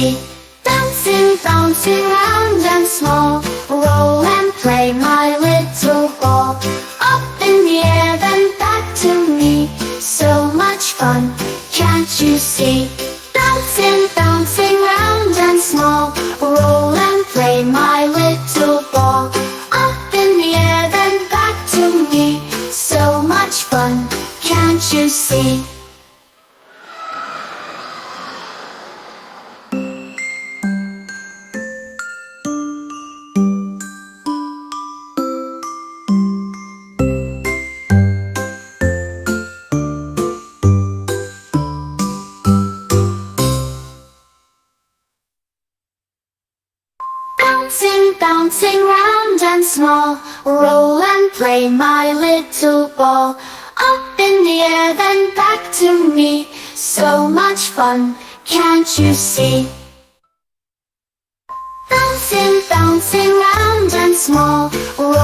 see. Bouncing, bouncing round and small, roll and play my little ball. Up in the air then back to me, so much fun, can't you see? Bouncing, bouncing round and small, roll and play my little ball. Up in the air then back to me, so much fun, can't you see? Bouncing, bouncing round and small, roll and play my little ball. Up in the air then back to me, so much fun, can't you see? Bouncing, bouncing round and small, roll